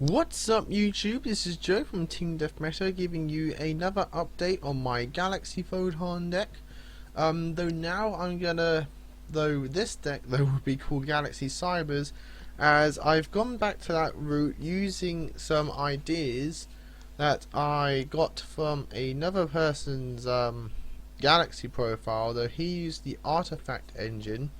What's up YouTube, this is Joe from Team Deathmetal giving you another update on my Galaxy Photon deck. Though this deck will be called Galaxy Cybers, as I've gone back to that route using some ideas that I got from another person's Galaxy profile, though he used the Artifact engine.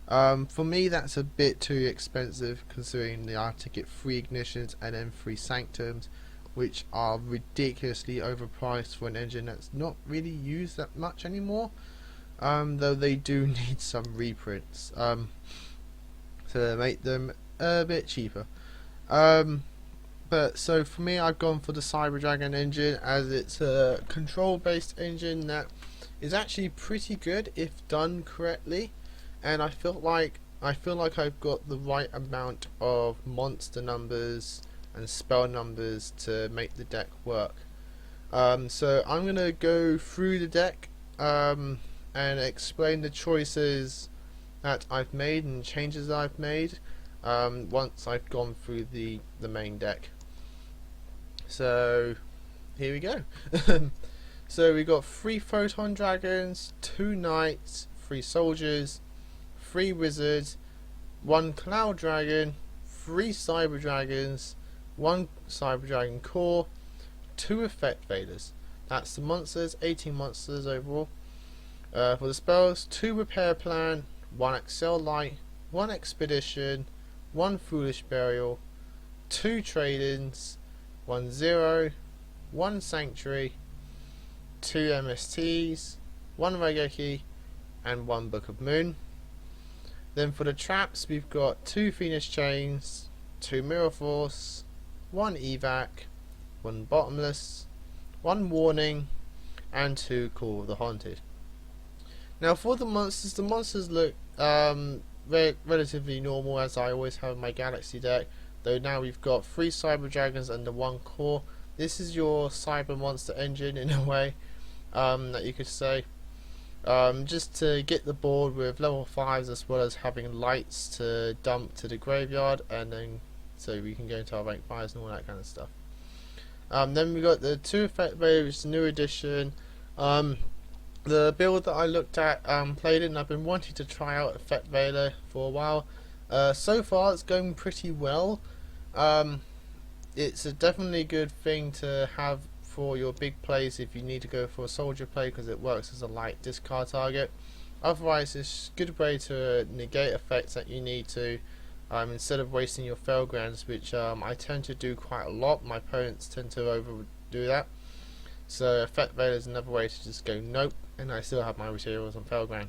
For me, that's a bit too expensive considering I have to get 3 ignitions and then 3 sanctums, which are ridiculously overpriced for an engine that's not really used that much anymore. Though they do need some reprints to make them a bit cheaper. But so for me, I've gone for the Cyber Dragon engine, as it's a control-based engine that is actually pretty good if done correctly. And I feel like I've got the right amount of monster numbers and spell numbers to make the deck work. So I'm gonna go through the deck and explain the choices that I've made and changes that I've made once I've gone through the main deck. So here we go. So we got 3 Photon Dragons, 2 Knights, 3 Soldiers, 3 Wizards, 1 Cloud Dragon, 3 Cyber Dragons, 1 Cyber Dragon Core, 2 Effect Vaders. That's the monsters, 18 monsters overall. For the spells, 2 Repair Plan, 1 Excel Light, 1 Expedition, 1 Foolish Burial, 2 Trade-ins, 1 Zero, 1 Sanctuary, 2 MSTs, 1 Regeki, and 1 Book of Moon. Then for the traps, we've got 2 Phoenix Chains, 2 Mirror Force, 1 Evac, 1 Bottomless, 1 Warning, and 2 Call of the Haunted. Now for the monsters look relatively normal, as I always have in my Galaxy deck, though now we've got 3 Cyber Dragons and the 1 Core. This is your Cyber Monster engine in a way, that you could say. Just to get the board with level 5s, as well as having lights to dump to the graveyard, and then so we can go into our rank 5s and all that kind of stuff. Then we got the 2 Effect Vader, which is a new edition. The build that I looked at, played in, I've been wanting to try out Effect Vader for a while. So far it's going pretty well. It's a definitely good thing to have for your big plays if you need to go for a soldier play, because it works as a light discard target. Otherwise, it's a good way to negate effects that you need to, instead of wasting your Felgrams, which I tend to do quite a lot. My opponents tend to overdo that. So Effect Vader is another way to just go nope, and I still have my materials on Felgram.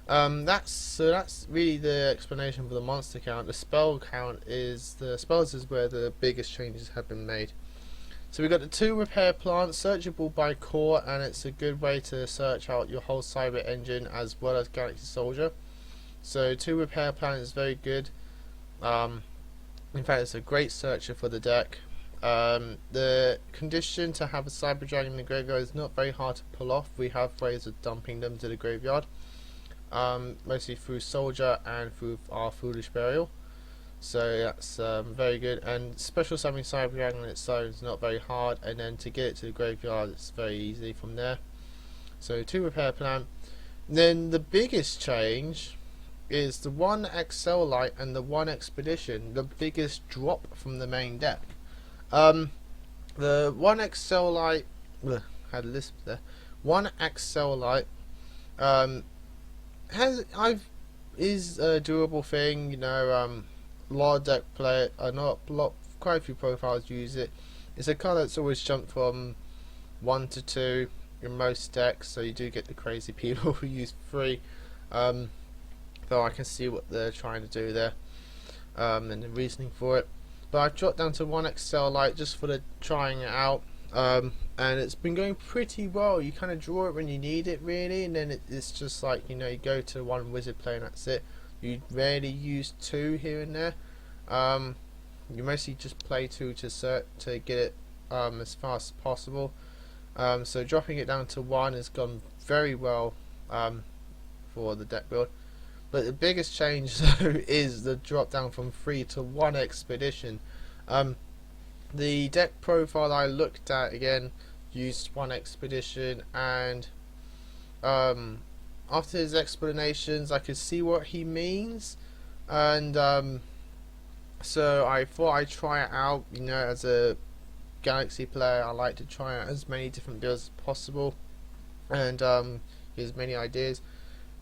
That's really the explanation for the monster count. The spell count is where the biggest changes have been made. So we've got the 2 Repair Plants, searchable by core, and it's a good way to search out your whole Cyber engine as well as Galaxy Soldier. So 2 Repair Plant is very good. In fact, it's a great searcher for the deck. The condition to have a Cyber Dragon in the graveyard is not very hard to pull off. We have ways of dumping them to the graveyard, mostly through Soldier and through our Foolish Burial. So that's very good, and special summoning Cyber Dragon on its own is not very hard, and then to get it to the graveyard it's very easy from there. So 2 Repair Plan. Then the biggest change is the 1 Excel Light and the 1 Expedition, the biggest drop from the main deck. The 1 Excel Light, had a lisp there. 1 Excel Light is a doable thing, you know. A lot of deck play, quite a few profiles use it. It's a card that's always jumped from 1 to 2 in most decks, so you do get the crazy people who use 3. Though I can see what they're trying to do there, and the reasoning for it. But I've dropped down to 1 Excel Light just for the trying it out, and it's been going pretty well. You kind of draw it when you need it, really, and then it's just like, you know, you go to 1 Wizard play and that's it. You rarely use 2 here and there. You mostly just play 2 to get it as fast as possible. So dropping it down to 1 has gone very well for the deck build. But the biggest change though is the drop down from 3 to 1 expedition. The deck profile I looked at again used 1 expedition, and after his explanations I could see what he means, and so I thought I'd try it out. You know, as a Galaxy player, I like to try out as many different builds as possible, and get as many ideas.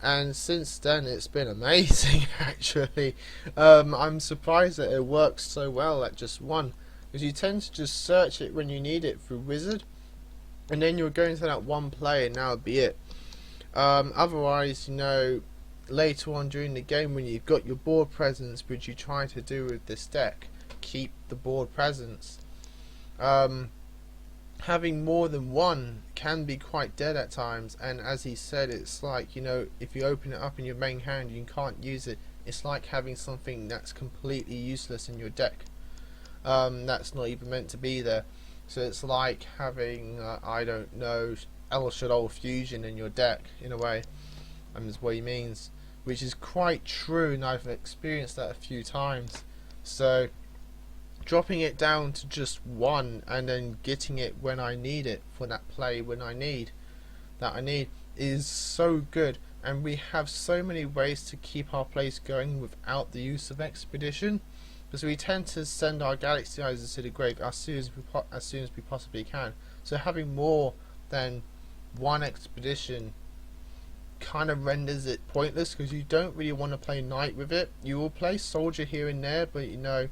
And since then, it's been amazing. Actually, I'm surprised that it works so well at just 1, because you tend to just search it when you need it through Wizard, and then you're going to that 1 play, and that'll be it. Otherwise, you know, later on during the game when you've got your board presence, which you try to do with this deck, keep the board presence. Having more than 1 can be quite dead at times, and as he said, it's like, you know, if you open it up in your main hand and you can't use it, it's like having something that's completely useless in your deck, that's not even meant to be there. So it's like having I don't know, El Shaddai Fusion in your deck in a way, is what he means, which is quite true, and I've experienced that a few times. So dropping it down to just 1 and then getting it when I need it for that play when I need is so good, and we have so many ways to keep our plays going without the use of expedition, because we tend to send our Galaxyizers to the grave as soon as we possibly can. So having more than 1 expedition kind of renders it pointless, because you don't really want to play knight with it. You will play soldier here and there, but you know,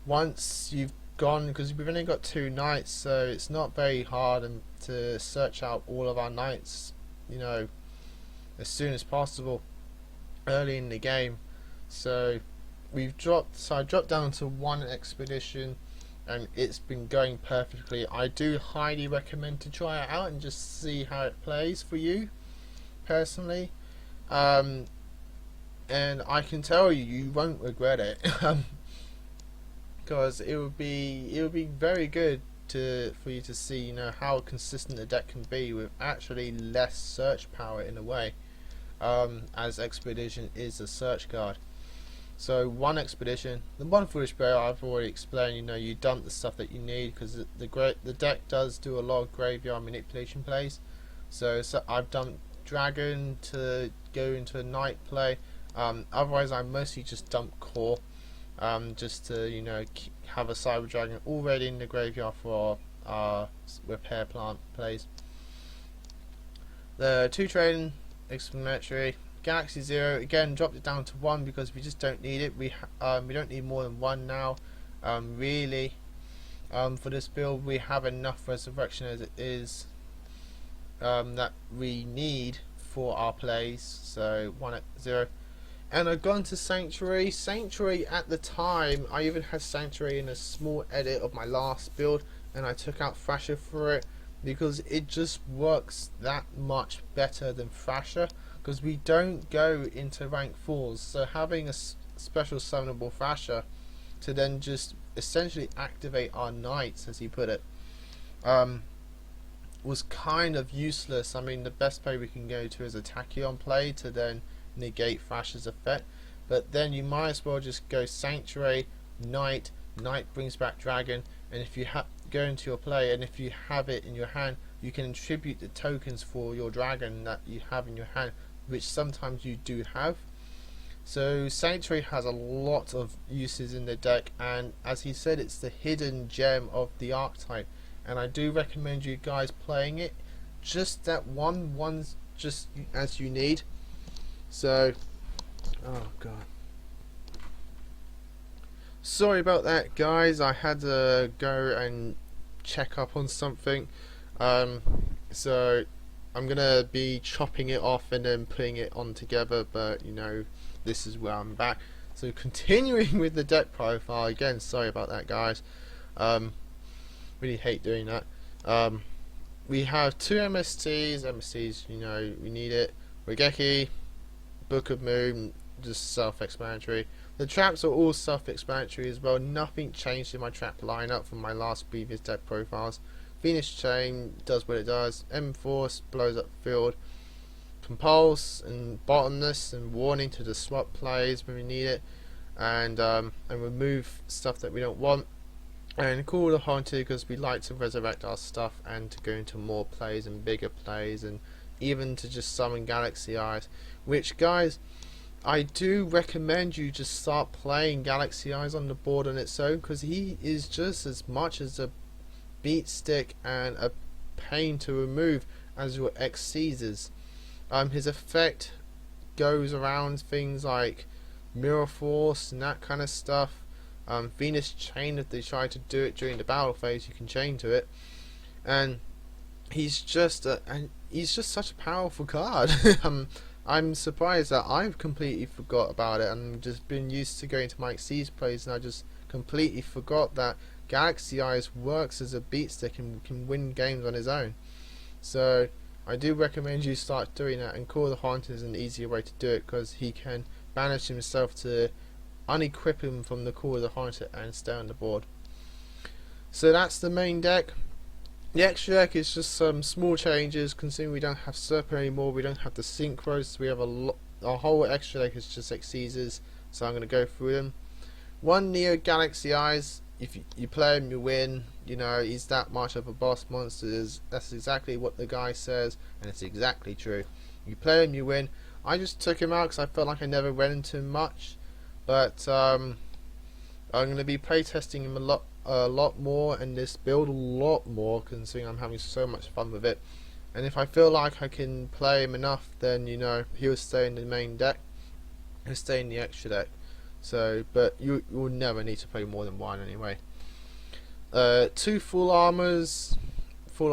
once you've gone, because we've only got 2 knights, so it's not very hard to search out all of our knights, you know, as soon as possible early in the game. So I dropped down to 1 expedition, and it's been going perfectly. I do highly recommend to try it out and just see how it plays for you personally, and I can tell you, you won't regret it. Because it would be very good for you to see, you know, how consistent the deck can be with actually less search power in a way, as expedition is a search card. So 1 expedition, the 1 foolish burial I've already explained. You know, you dump the stuff that you need, because the deck does do a lot of graveyard manipulation plays. So I've dumped dragon to go into a knight play. Otherwise I mostly just dump core. Just to, you know, have a Cyber Dragon already in the graveyard for our repair plant plays. The 2 trading explanatory Galaxy 0 again, dropped it down to 1 because we just don't need it. We don't need more than 1 now. Really, for this build we have enough resurrection as it is, that we need for our plays. So 1 at 0. And I've gone to Sanctuary. Sanctuary at the time, I even had Sanctuary in a small edit of my last build, and I took out Thrasher for it because it just works that much better than Thrasher, because we don't go into rank 4s. So having a special summonable Thrasher to then just essentially activate our knights, as he put it, was kind of useless. I mean, the best play we can go to is a Tachyon play to then negate Thrasher's effect, but then you might as well just go Sanctuary, Knight brings back Dragon, and if you go into your play, and if you have it in your hand, you can attribute the tokens for your Dragon that you have in your hand, which sometimes you do have. So Sanctuary has a lot of uses in the deck, and as he said, it's the hidden gem of the archetype, and I do recommend you guys playing it. Just that one's just as you need. So, oh god, sorry about that, guys. I had to go and check up on something, so I'm gonna be chopping it off and then putting it on together, but you know, this is where I'm back. So continuing with the deck profile again, sorry about that, guys. Really hate doing that. We have 2 MSTs, you know, we need it. Raigeki, Book of Moon, just self-explanatory. The traps are all self-explanatory as well. Nothing changed in my trap lineup from my last previous deck profiles. Phoenix Chain does what it does. M-Force blows up the field. Compulse and Bottomless and Warning to just swap plays when we need it, and remove stuff that we don't want. And Call of the Haunted because we like to resurrect our stuff and to go into more plays and bigger plays, and even to just summon Galaxy Eyes, which, guys, I do recommend you just start playing Galaxy Eyes on the board on its own, because he is just as much as a beat stick and a pain to remove as your X Caesars. His effect goes around things like Mirror Force and that kind of stuff. Venus Chain, if they try to do it during the battle phase, you can chain to it, and he's just such a powerful card. I'm surprised that I've completely forgot about it and just been used to going to my Xyz plays, and I just completely forgot that Galaxy Eyes works as a beat stick and can win games on his own. So I do recommend you start doing that, and Call of the Haunted is an easier way to do it because he can banish himself to unequip him from the Call of the Haunted and stay on the board. So that's the main deck. The extra deck is just some small changes, considering we don't have Serpent anymore, we don't have the Synchros, so we have our whole extra deck is just Xyzs, so I'm going to go through them. One Neo Galaxy Eyes, if you play him you win, you know, he's that much of a boss monster, that's exactly what the guy says, and it's exactly true. You play him you win. I just took him out because I felt like I never went into him much, but I'm going to be playtesting him a lot more and this build a lot more, considering I'm having so much fun with it. And if I feel like I can play him enough, then you know he'll stay in the main deck, he'll stay in the extra deck. So, but you will never need to play more than one anyway. 2 full armors, full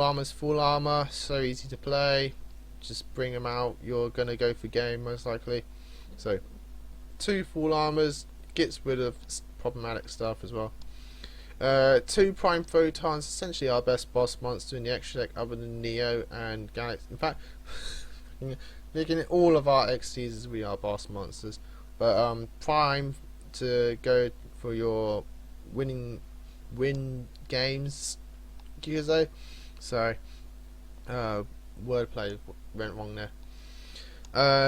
armor, so easy to play. Just bring them out. You're gonna go for game most likely. So 2 full armors gets rid of problematic stuff as well. 2 prime photons, essentially our best boss monster in the extra deck other than Neo and Galaxy. In fact, making it all of our XCs as we are boss monsters. But prime to go for your win games, you could say. So wordplay went wrong there.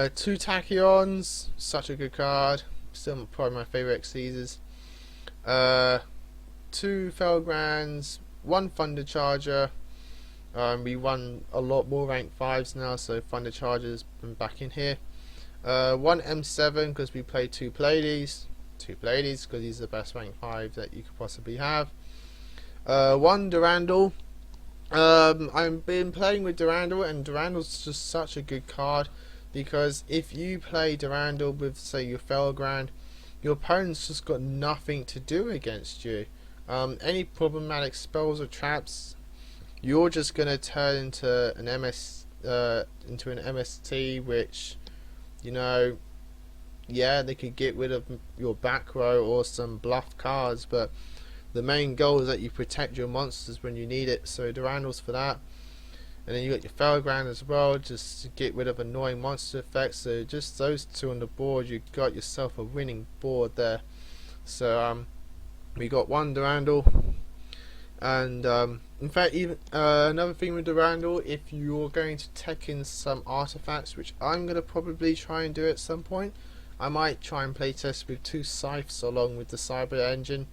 2 Tachyons, such a good card. Still probably my favourite XCs. 2 Felgrands, 1 Thunder Charger. We won a lot more rank 5s now, so Thunder Charger's been back in here. 1 M7 because we play 2 Pleiades. 2 Pleiades because he's the best rank 5 that you could possibly have. 1 Durandal. I've been playing with Durandal, and Durandal's just such a good card because if you play Durandal with, say, your Felgrand, your opponent's just got nothing to do against you. Any problematic spells or traps, you're just gonna turn into an MST, which, you know, yeah, they could get rid of your back row or some bluff cards, but the main goal is that you protect your monsters when you need it. So Durandal's for that, and then you got your Felgrand as well, just to get rid of annoying monster effects. So just those 2 on the board, you got yourself a winning board there. So we got 1 Durandal, and in fact, even another thing with Durandal, if you're going to tech in some artifacts, which I'm going to probably try and do at some point, I might try and playtest with 2 Scythes along with the Cyber Engine.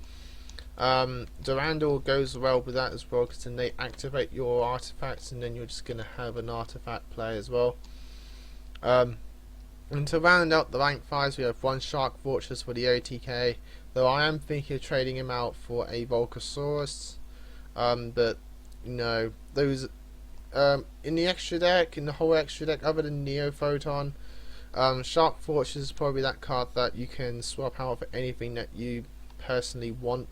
Durandal goes well with that as well, because then they activate your artifacts, and then you're just going to have an artifact play as well. And to round out the rank 5s, we have 1 Shark Fortress for the OTK, though I am thinking of trading him out for a Volcasaurus. But you know, those in the extra deck, in the whole extra deck, other than Neo Photon, Shark Fortress is probably that card that you can swap out for anything that you personally want.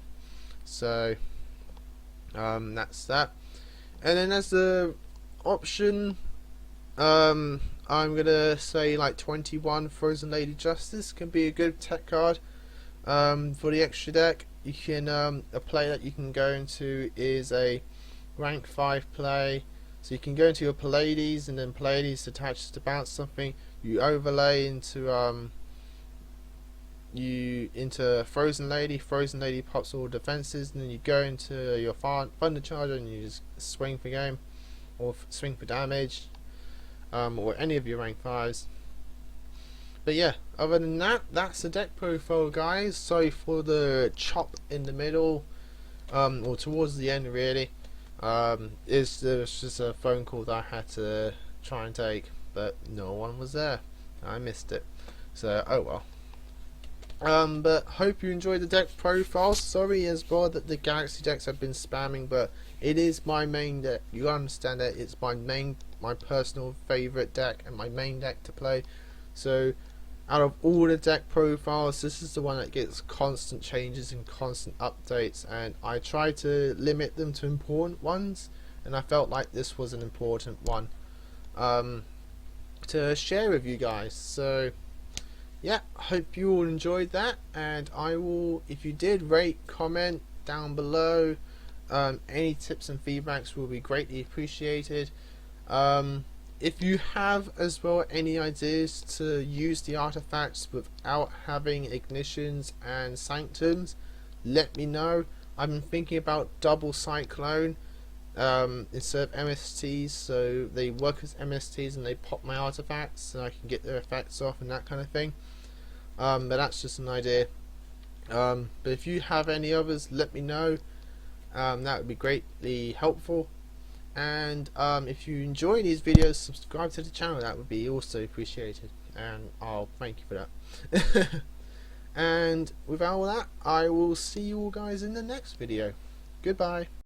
So that's that. And then as the option, I'm gonna say like 21 Frozen Lady Justice can be a good tech card for the extra deck. You can a play that you can go into is a rank 5 play. So you can go into your Pleiades, and then Pleiades attaches to bounce something. You overlay into Frozen Lady. Frozen Lady pops all defenses, and then you go into your Thunder Charger and you just swing for game or swing for damage. or any of your rank 5s. But yeah, other than that, that's the deck profile, guys. Sorry for the chop in the middle, or towards the end, really. It's just a phone call that I had to try and take, but no one was there. I missed it, so oh well. But hope you enjoyed the deck profile. Sorry as well that the Galaxy decks have been spamming, but it is my main deck. You understand that it's my personal favorite deck and my main deck to play. So out of all the deck profiles, this is the one that gets constant changes and constant updates, and I try to limit them to important ones, and I felt like this was an important one to share with you guys. So yeah, hope you all enjoyed that, and I will, if you did, rate, comment down below. Any tips and feedbacks will be greatly appreciated. If you have as well any ideas to use the artifacts without having ignitions and sanctums, let me know. I've been thinking about double cyclone instead of MSTs, so they work as MSTs and they pop my artifacts so I can get their effects off and that kind of thing. But that's just an idea. But if you have any others, let me know. That would be greatly helpful. And if you enjoy these videos, subscribe to the channel. That would be also appreciated, and I'll thank you for that. And without all that, I will see you all guys in the next video. Goodbye.